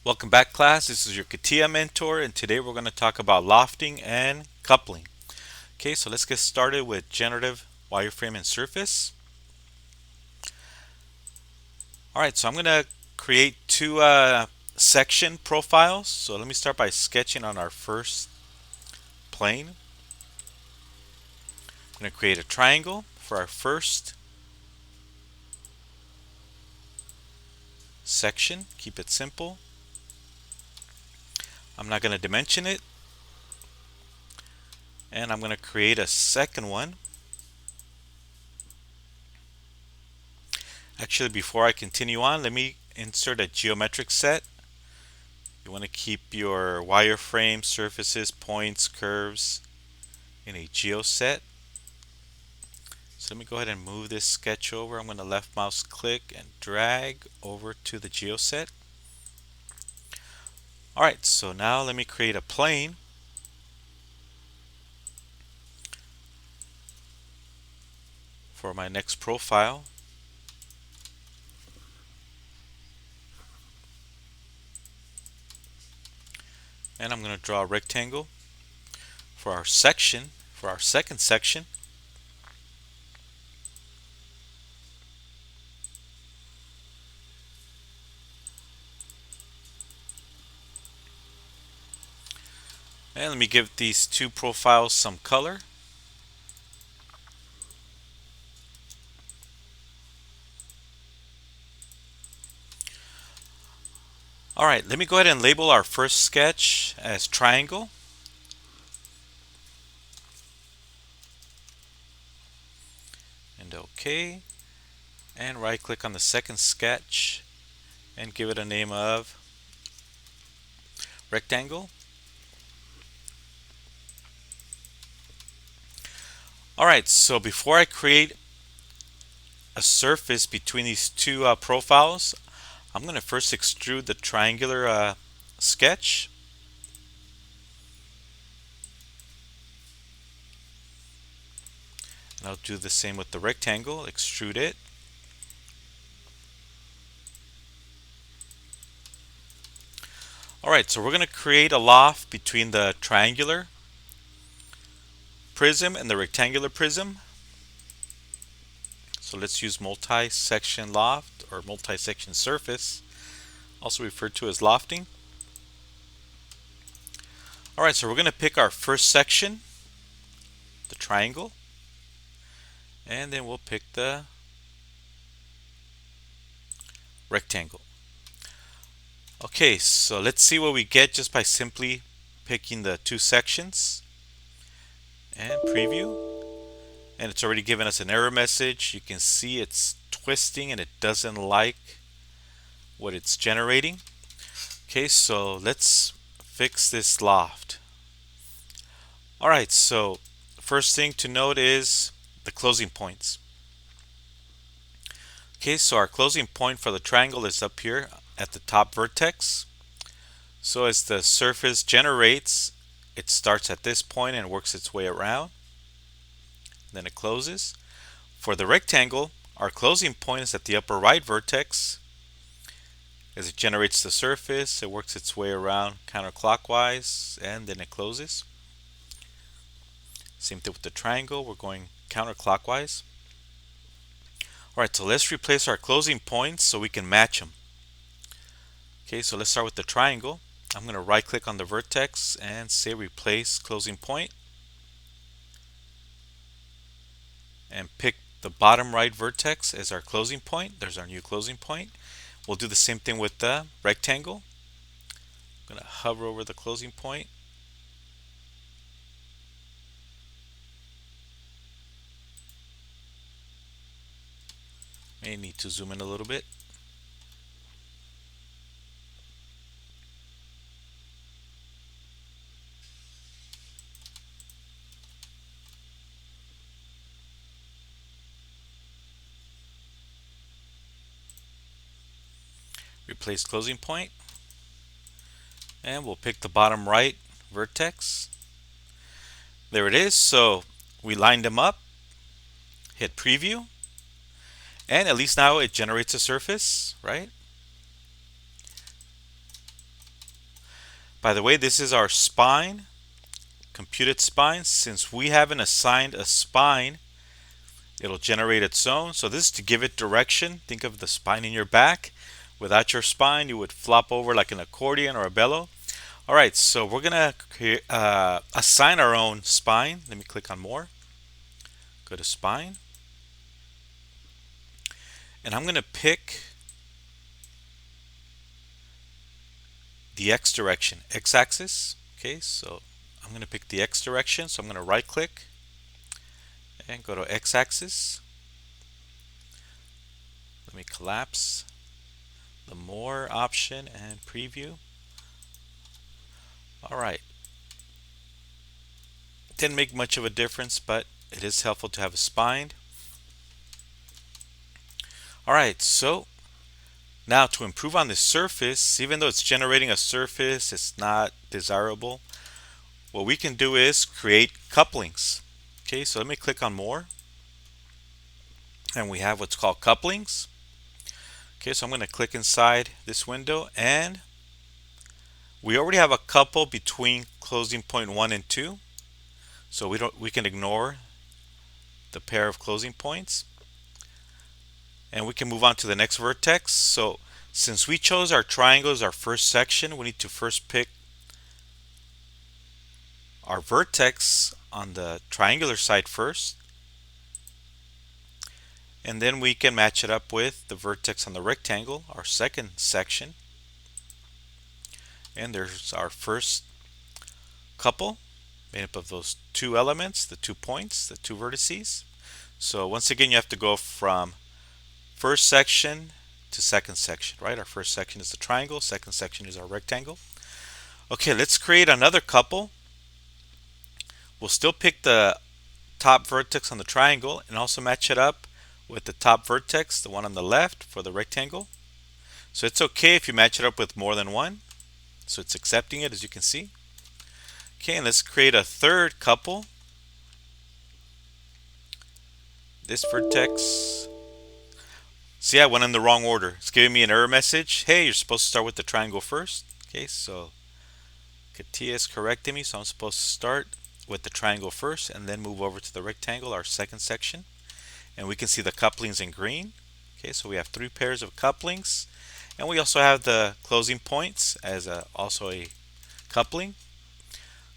Welcome back, class. This is your Catia mentor, and today we're going to talk about lofting and coupling. Okay, so let's get started with generative wireframe and surface. Alright, so I'm going to create two section profiles. So let me start by sketching on our first plane. I'm going to create a triangle for our first section. Keep it simple. I'm not going to dimension it. And I'm going to create a second one. Actually, before I continue on, let me insert a geometric set. You want to keep your wireframe, surfaces, points, curves in a geo set. So let me go ahead and move this sketch over. I'm going to left mouse click and drag over to the geo set. Alright, so now let me create a plane. For my next profile. And I'm going to draw a rectangle for our section, for our second section. And let me give these two profiles some color. Alright, let me go ahead and label our first sketch as triangle. And OK. And right click on the second sketch and give it a name of rectangle. Alright, so before I create a surface between these two profiles, I'm going to first extrude the triangular sketch. And I'll do the same with the rectangle, extrude it. Alright, so we're going to create a loft between the triangular prism and the rectangular prism. So let's use multi-section loft or multi-section surface, also referred to as lofting. Alright, so we're going to pick our first section, the triangle, and then we'll pick the rectangle. Okay, so let's see what we get just by simply picking the two sections. And preview. And it's already given us an error message. You can see it's twisting and it doesn't like what it's generating. Okay, so let's fix this loft. Alright, so first thing to note is the closing points. Okay, so our closing point for the triangle is up here at the top vertex. So as the surface generates, it starts at this point and works its way around. Then it closes. For the rectangle, our closing point is at the upper right vertex. As it generates the surface, it works its way around counterclockwise and then it closes. Same thing with the triangle, we're going counterclockwise. Alright, so let's replace our closing points so we can match them. Okay, so let's start with the triangle. I'm going to right click on the vertex and say replace closing point. And pick the bottom right vertex as our closing point. There's our new closing point. We'll do the same thing with the rectangle. I'm going to hover over the closing point. May need to zoom in a little bit. Replace closing point. And we'll pick the bottom right vertex. There it is. So we lined them up. Hit preview. And at least now it generates a surface, right? By the way, this is our spine, computed spine. Since we haven't assigned a spine, it'll generate its own. So this is to give it direction. Think of the spine in your back. Without your spine, you would flop over like an accordion or a bellow. All right, so we're gonna assign our own spine. Let me click on more. Go to spine, and I'm gonna pick the X direction, X axis. Okay, so I'm gonna pick the X direction. So I'm gonna right click and go to X axis. Let me collapse the more option and preview. All right. Didn't make much of a difference, but it is helpful to have a spine. All right, so now to improve on this surface, even though it's generating a surface, it's not desirable. What we can do is create couplings. Okay, so let me click on more. And we have what's called couplings. Okay, so I'm going to click inside this window, and we already have a couple between closing point 1 and 2. So we can ignore the pair of closing points. And we can move on to the next vertex. So since we chose our triangle as our first section, we need to first pick our vertex on the triangular side first. And then we can match it up with the vertex on the rectangle, our second section. And there's our first couple made up of those two elements, the 2 points, the 2 vertices. So once again, you have to go from first section to second section, right? Our first section is the triangle, second section is our rectangle. Okay, let's create another couple. We'll still pick the top vertex on the triangle and also match it up with the top vertex, the one on the left for the rectangle. So it's okay if you match it up with more than one. So it's accepting it, as you can see. Okay, and let's create a third couple. This vertex. See, I went in the wrong order. It's giving me an error message. Hey, you're supposed to start with the triangle first. Okay, so Catia is correcting me, so I'm supposed to start with the triangle first and then move over to the rectangle, our second section. And we can see the couplings in green. Okay, so we have 3 pairs of couplings. And we also have the closing points as also a coupling.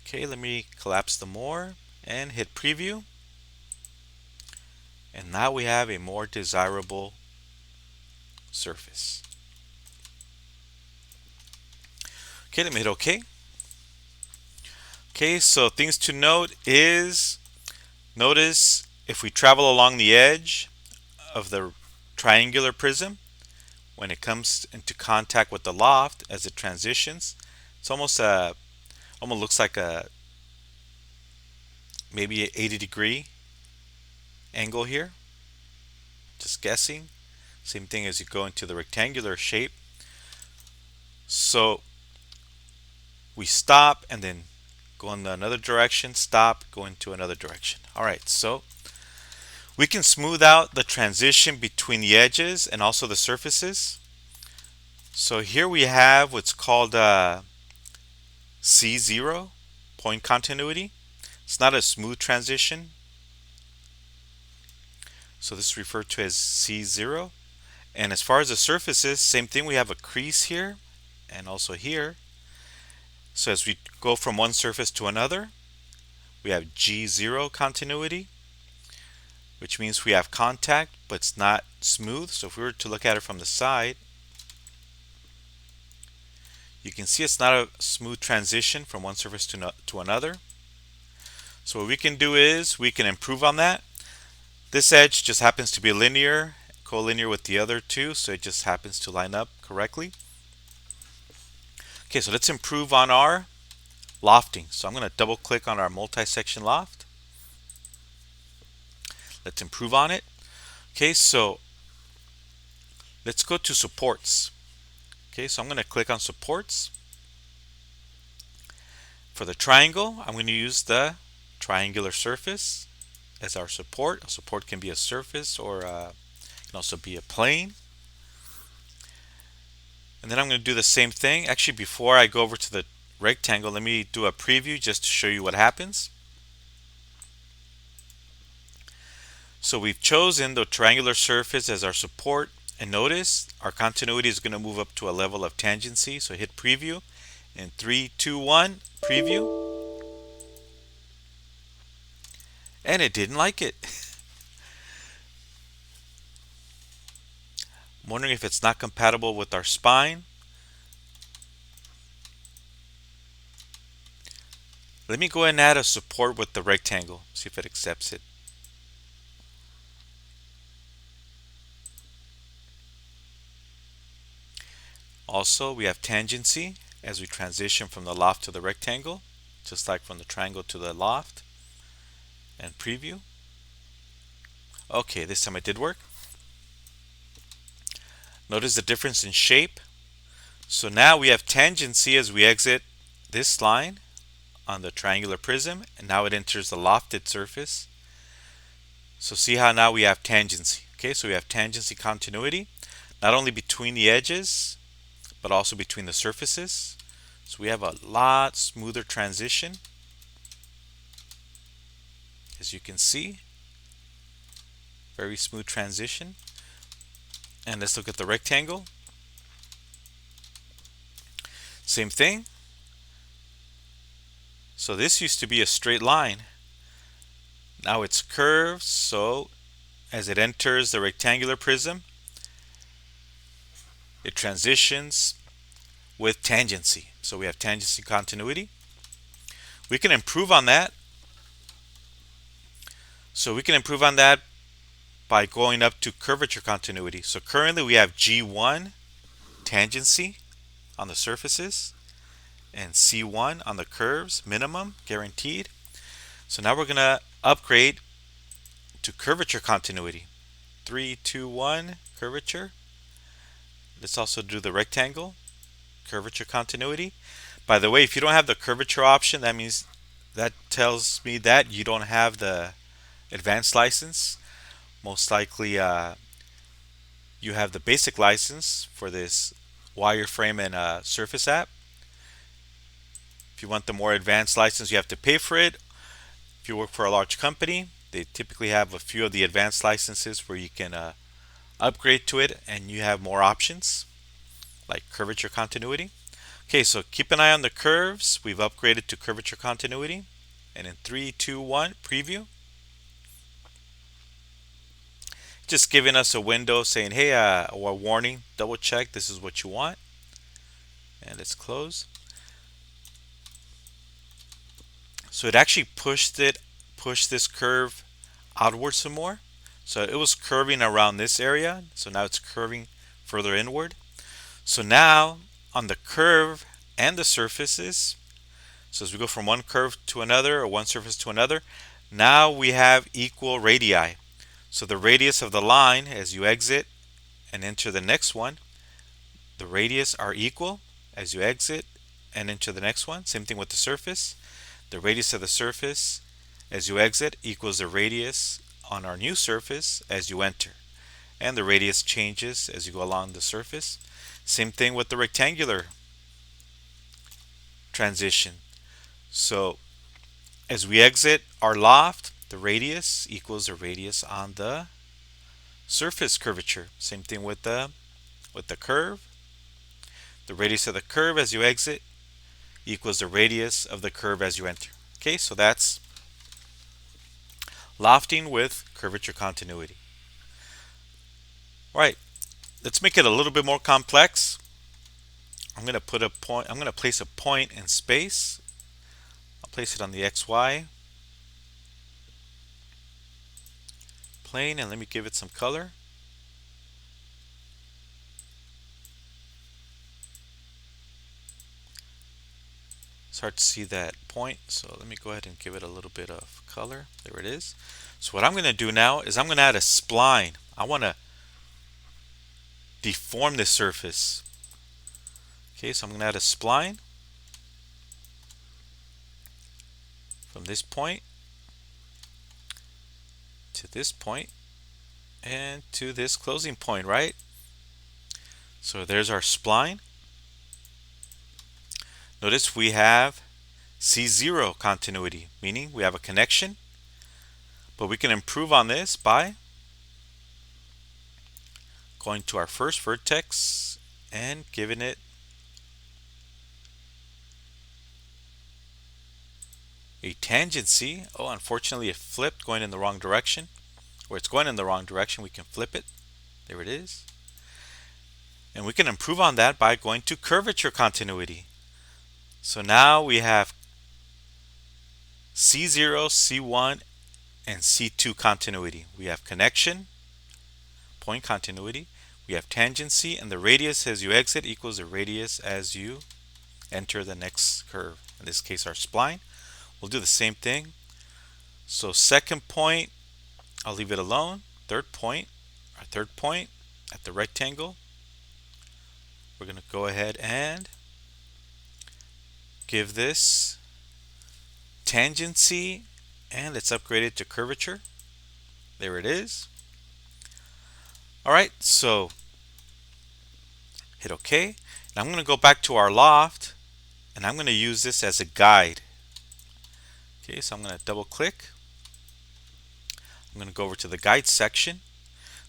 Okay, let me collapse the more and hit preview. And now we have a more desirable surface. Okay, let me hit OK. Okay, so things to note is, notice if we travel along the edge of the triangular prism, when it comes into contact with the loft as it transitions, it's almost looks like a maybe an 80-degree angle here. Just guessing. Same thing as you go into the rectangular shape. So we stop and then go in another direction, stop, go into another direction. Alright, so we can smooth out the transition between the edges and also the surfaces. So here we have what's called C0, point continuity. It's not a smooth transition. So this is referred to as C0. And as far as the surfaces, same thing. We have a crease here and also here. So as we go from one surface to another, we have G0 continuity, which means we have contact, but it's not smooth. So if we were to look at it from the side, you can see it's not a smooth transition from one surface to another. So what we can do is we can improve on that. This edge just happens to be linear, collinear with the other two, so it just happens to line up correctly. Okay, so let's improve on our lofting. So I'm going to double click on our multi-section loft. Let's improve on it. Okay, so let's go to supports. Okay, so I'm going to click on supports. For the triangle, I'm going to use the triangular surface as our support. A support can be a surface or can also be a plane. And then I'm going to do the same thing. Actually, before I go over to the rectangle. Let me do a preview just to show you what happens. So we've chosen the triangular surface as our support, and notice our continuity is going to move up to a level of tangency. So hit preview in 3, 2, 1, preview, and it didn't like it. I'm wondering if it's not compatible with our spine. Let me go ahead and add a support with the rectangle, see if it accepts it. Also, we have tangency as we transition from the loft to the rectangle, just like from the triangle to the loft. And preview. Okay, this time it did work. Notice the difference in shape. So now we have tangency as we exit this line on the triangular prism, and now it enters the lofted surface. So see how now we have tangency. Okay, so we have tangency continuity, not only between the edges, but also between the surfaces. So we have a lot smoother transition, as you can see. Very smooth transition. And let's look at the rectangle. Same thing. So this used to be a straight line. Now it's curved, so as it enters the rectangular prism, it transitions with tangency. So we have tangency continuity. We can improve on that. So we can improve on that by going up to curvature continuity. So currently we have G1 tangency on the surfaces and C1 on the curves, minimum, guaranteed. So now we're going to upgrade to curvature continuity. 3, 2, 1, curvature. Let's also do the rectangle, curvature continuity. By the way, if you don't have the curvature option, that tells me that you don't have the advanced license. Most likely you have the basic license for this wireframe and surface app. If you want the more advanced license, you have to pay for it. If you work for a large company, they typically have a few of the advanced licenses where you can upgrade to it and you have more options like curvature continuity. Okay, so keep an eye on the curves. We've upgraded to curvature continuity. And in 3, 2, 1, preview. Just giving us a window saying, hey, or a warning, double check, this is what you want. And let's close. So it actually pushed this curve outward some more. So it was curving around this area. So now it's curving further inward. So now on the curve and the surfaces, so as we go from one curve to another or one surface to another, now we have equal radii. So the radius of the line as you exit and enter the next one, the radius are equal as you exit and enter the next one. Same thing with the surface. The radius of the surface as you exit equals the radius on our new surface as you enter. And the radius changes as you go along the surface. Same thing with the rectangular transition. So as we exit our loft, the radius equals the radius on the surface curvature. Same thing with the curve. The radius of the curve as you exit equals the radius of the curve as you enter. Okay, so that's lofting with curvature continuity. All right, let's make it a little bit more complex. I'm going to place a point in space. I'll place it on the XY plane and let me give it some color. It's hard to see that point, so let me go ahead and give it a little bit of color. There it is. So what I'm going to do now is I'm going to add a spline. I want to deform this surface. Okay, so I'm going to add a spline from this point to this point and to this closing point, right? So there's our spline. Notice we have C0 continuity, meaning we have a connection, but we can improve on this by going to our first vertex and giving it a tangency. Oh, unfortunately it flipped, going in the wrong direction. Where it's going in the wrong direction, we can flip it. There it is. And we can improve on that by going to curvature continuity. So now we have C0, C1, and C2 continuity. We have connection, point continuity. We have tangency, and the radius as you exit equals the radius as you enter the next curve. In this case, our spline. We'll do the same thing. So second point, I'll leave it alone. Third point, our third point at the rectangle, we're going to go ahead and give this tangency, and let's upgrade it to curvature. There it is. Alright, so hit OK. And I'm going to go back to our loft, and I'm going to use this as a guide. Okay, so I'm going to double click. I'm going to go over to the guide section.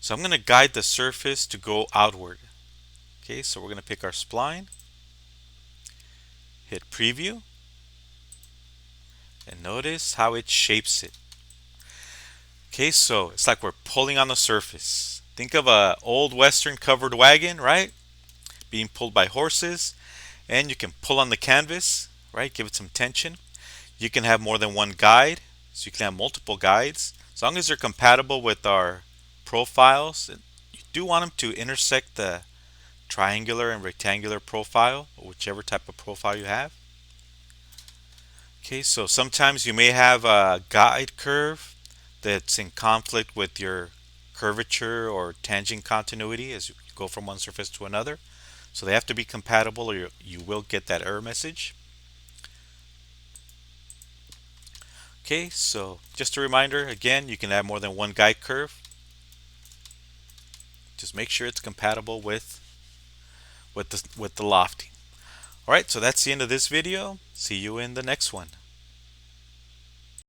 So I'm going to guide the surface to go outward. Okay, so we're going to pick our spline, hit preview, and notice how it shapes it. Okay, so it's like we're pulling on the surface. Think of an old western covered wagon, right? Being pulled by horses, and you can pull on the canvas, right? Give it some tension. You can have more than one guide, so you can have multiple guides. As long as they're compatible with our profiles, you do want them to intersect the triangular and rectangular profile, or whichever type of profile you have. Okay, so sometimes you may have a guide curve that's in conflict with your curvature or tangent continuity as you go from one surface to another. So they have to be compatible, or you will get that error message. Okay, so just a reminder, again, you can have more than one guide curve. Just make sure it's compatible with the lofting. Alright, so that's the end of this video. See you in the next one.